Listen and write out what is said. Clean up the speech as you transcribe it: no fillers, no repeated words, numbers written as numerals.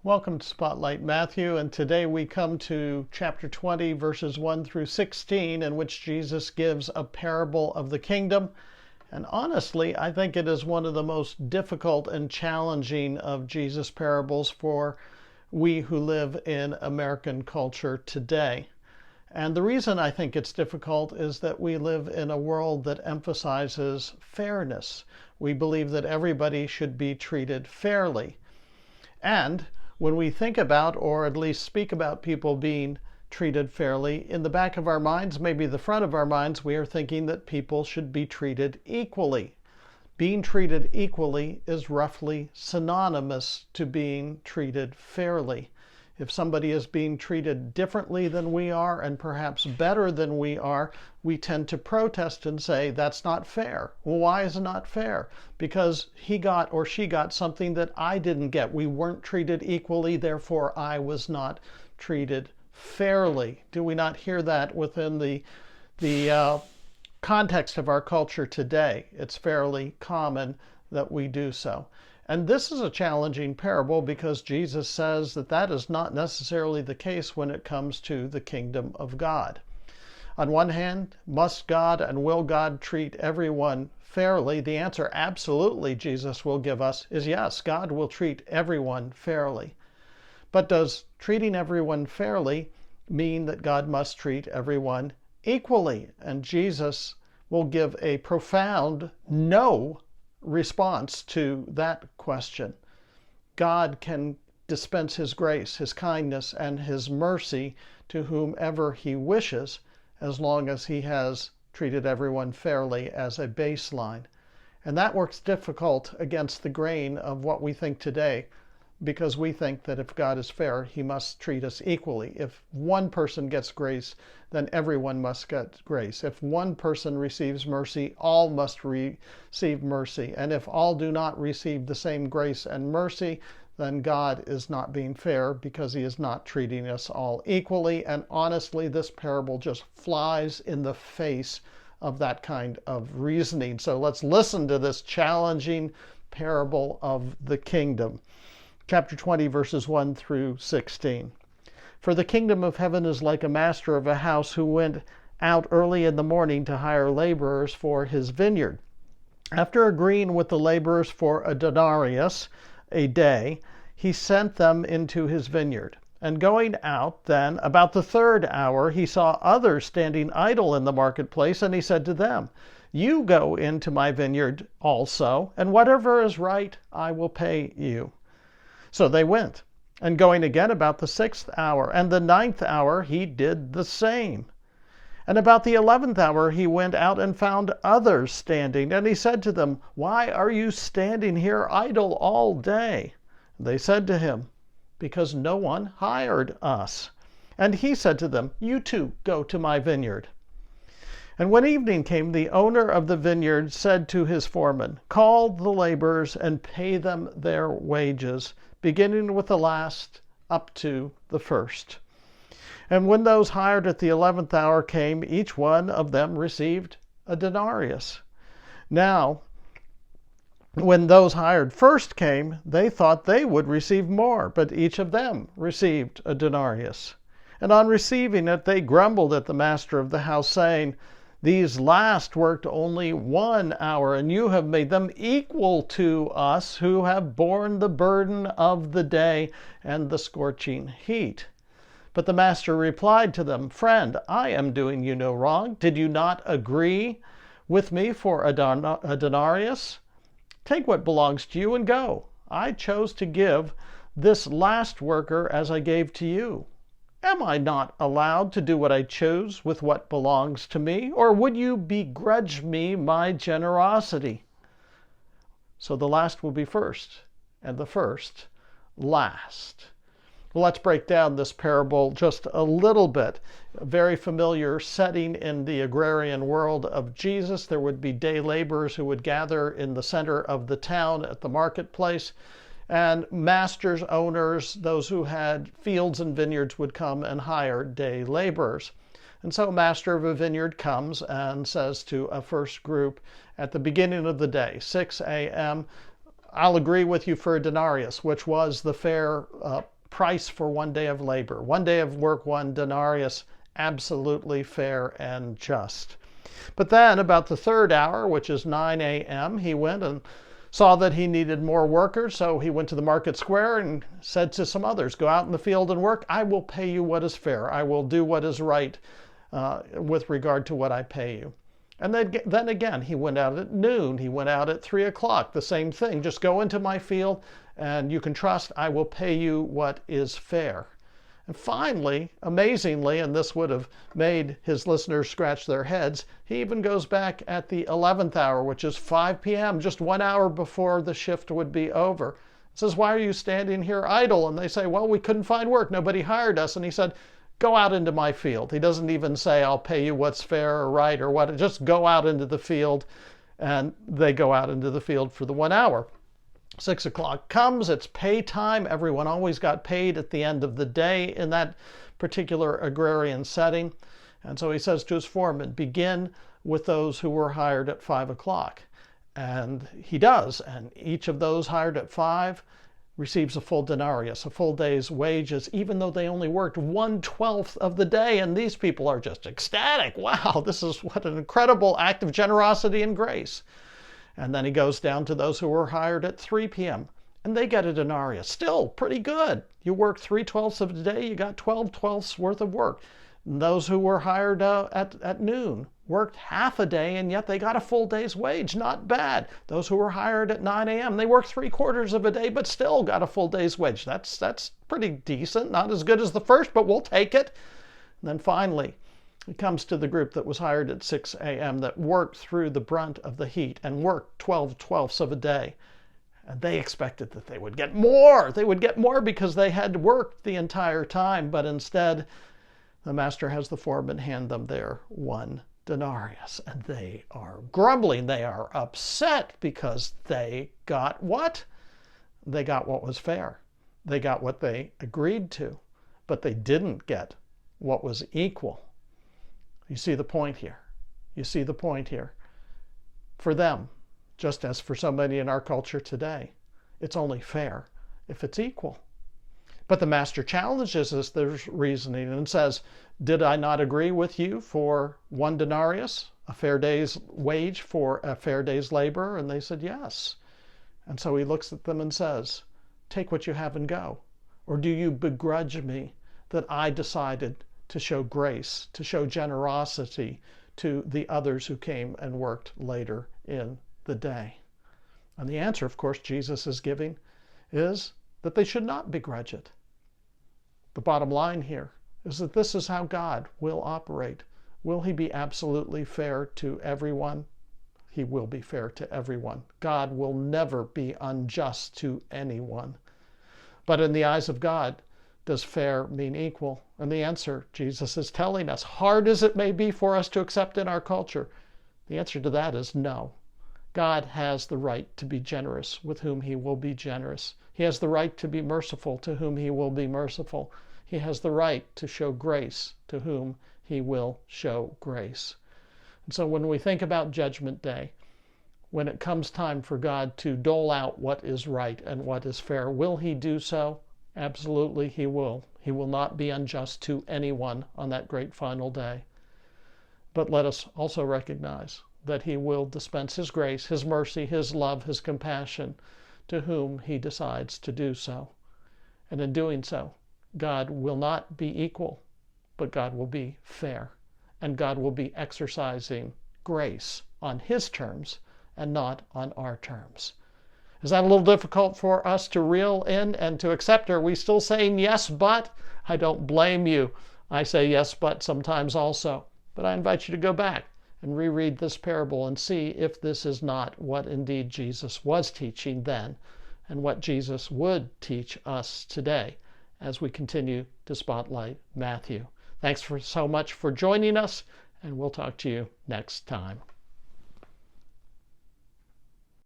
Welcome to Spotlight Matthew, and today we come to chapter 20, verses 1 through 16, in which Jesus gives a parable of the kingdom. And honestly, I think it is one of the most difficult and challenging of Jesus' parables for we who live in American culture today. And the reason I think it's difficult is that we live in a world that emphasizes fairness. We believe that everybody should be treated fairly. And when we think about, or at least speak about, people being treated fairly, in the back of our minds, maybe the front of our minds, we are thinking that people should be treated equally. Being treated equally is roughly synonymous to being treated fairly. If somebody is being treated differently than we are, and perhaps better than we are, we tend to protest and say, that's not fair. Well, why is it not fair? Because he got or she got something that I didn't get. We weren't treated equally, therefore I was not treated fairly. Do we not hear that within the context of our culture today? It's fairly common that we do so. And this is a challenging parable because Jesus says that that is not necessarily the case when it comes to the kingdom of God. On one hand, must God and will God treat everyone fairly? The answer absolutely Jesus will give us is yes, God will treat everyone fairly. But does treating everyone fairly mean that God must treat everyone equally? And Jesus will give a profound no response to that question. God can dispense his grace, his kindness, and his mercy to whomever he wishes, as long as he has treated everyone fairly as a baseline. And that works difficult against the grain of what we think today, because we think that if God is fair, he must treat us equally. If one person gets grace, then everyone must get grace. If one person receives mercy, all must receive mercy. And if all do not receive the same grace and mercy, then God is not being fair because he is not treating us all equally. And honestly, this parable just flies in the face of that kind of reasoning. So let's listen to this challenging parable of the kingdom. Chapter 20, verses 1 through 16. For the kingdom of heaven is like a master of a house who went out early in the morning to hire laborers for his vineyard. After agreeing with the laborers for a denarius a day, he sent them into his vineyard. And going out then, about the third hour, he saw others standing idle in the marketplace, and he said to them, you go into my vineyard also, and whatever is right I will pay you. So they went, and going again about the 6th hour, and the 9th hour, he did the same. And about the 11th hour, he went out and found others standing, and he said to them, why are you standing here idle all day? They said to him, because no one hired us. And he said to them, you too go to my vineyard. And when evening came, the owner of the vineyard said to his foreman, call the laborers and pay them their wages, beginning with the last up to the first. And when those hired at the 11th hour came, each one of them received a denarius. Now, when those hired first came, they thought they would receive more, but each of them received a denarius. And on receiving it, they grumbled at the master of the house, saying, these last worked only 1 hour, and you have made them equal to us who have borne the burden of the day and the scorching heat. But the master replied to them, friend, I am doing you no wrong. Did you not agree with me for a denarius? Take what belongs to you and go. I chose to give this last worker as I gave to you. Am I not allowed to do what I choose with what belongs to me? Or would you begrudge me my generosity? So the last will be first, and the first last. Well, let's break down this parable just a little bit. A very familiar setting in the agrarian world of Jesus. There would be day laborers who would gather in the center of the town at the marketplace. And masters, owners, those who had fields and vineyards would come and hire day laborers. And so a master of a vineyard comes and says to a first group at the beginning of the day, 6 a.m., I'll agree with you for a denarius, which was the fair price for 1 day of labor. 1 day of work, 1 denarius, absolutely fair and just. But then about the 3rd hour, which is 9 a.m., he went and saw that he needed more workers, so he went to the market square and said to some others, go out in the field and work. I will pay you what is fair. I will do what is right with regard to what I pay you. And then again, he went out at noon. He went out at 3 o'clock. The same thing. Just go into my field and you can trust I will pay you what is fair. And finally, amazingly, and this would have made his listeners scratch their heads, he even goes back at the 11th hour, which is 5 p.m., just 1 hour before the shift would be over. He says, why are you standing here idle? And they say, well, we couldn't find work. Nobody hired us. And he said, go out into my field. He doesn't even say, I'll pay you what's fair or right or what. Just go out into the field. And they go out into the field for the 1 hour. 6 o'clock comes, it's pay time. Everyone always got paid at the end of the day in that particular agrarian setting. And so he says to his foreman, begin with those who were hired at 5 o'clock. And he does. And each of those hired at 5 receives a full denarius, a full day's wages, even though they only worked 1/12 of the day. And these people are just ecstatic. Wow, this is what an incredible act of generosity and grace. And then he goes down to those who were hired at 3 p.m. and they get a denarius. Still pretty good. You work 3/12 of the day, you got 12/12 worth of work. And those who were hired at noon worked half a day, and yet they got a full day's wage. Not bad. Those who were hired at 9 a.m., they worked 3/4 of a day, but still got a full day's wage. That's pretty decent. Not as good as the first, but we'll take it. And then finally, it comes to the group that was hired at 6 a.m. that worked through the brunt of the heat and worked 12/12 of a day. And they expected that they would get more. They would get more because they had worked the entire time. But instead, the master has the foreman hand them their 1 denarius. And they are grumbling. They are upset because they got what? They got what was fair. They got what they agreed to. But they didn't get what was equal. You see the point here. You see the point here. For them, just as for so many in our culture today, it's only fair if it's equal. But the master challenges us, there's reasoning, and says, did I not agree with you for 1 denarius, a fair day's wage for a fair day's labor? And they said, yes. And so he looks at them and says, take what you have and go. Or do you begrudge me that I decided to show grace, to show generosity to the others who came and worked later in the day? And the answer, of course, Jesus is giving is that they should not begrudge it. The bottom line here is that this is how God will operate. Will he be absolutely fair to everyone? He will be fair to everyone. God will never be unjust to anyone. But in the eyes of God, does fair mean equal? And the answer, Jesus is telling us, hard as it may be for us to accept in our culture, the answer to that is no. God has the right to be generous with whom he will be generous. He has the right to be merciful to whom he will be merciful. He has the right to show grace to whom he will show grace. And so when we think about Judgment Day, when it comes time for God to dole out what is right and what is fair, will he do so? Absolutely he will. He will not be unjust to anyone on that great final day. But let us also recognize that he will dispense his grace, his mercy, his love, his compassion to whom he decides to do so. And in doing so, God will not be equal, but God will be fair. And God will be exercising grace on his terms and not on our terms. Is that a little difficult for us to reel in and to accept? Are we still saying yes, but? I don't blame you. I say yes, but sometimes also. But I invite you to go back and reread this parable and see if this is not what indeed Jesus was teaching then and what Jesus would teach us today as we continue to spotlight Matthew. Thanks so much for joining us, and we'll talk to you next time.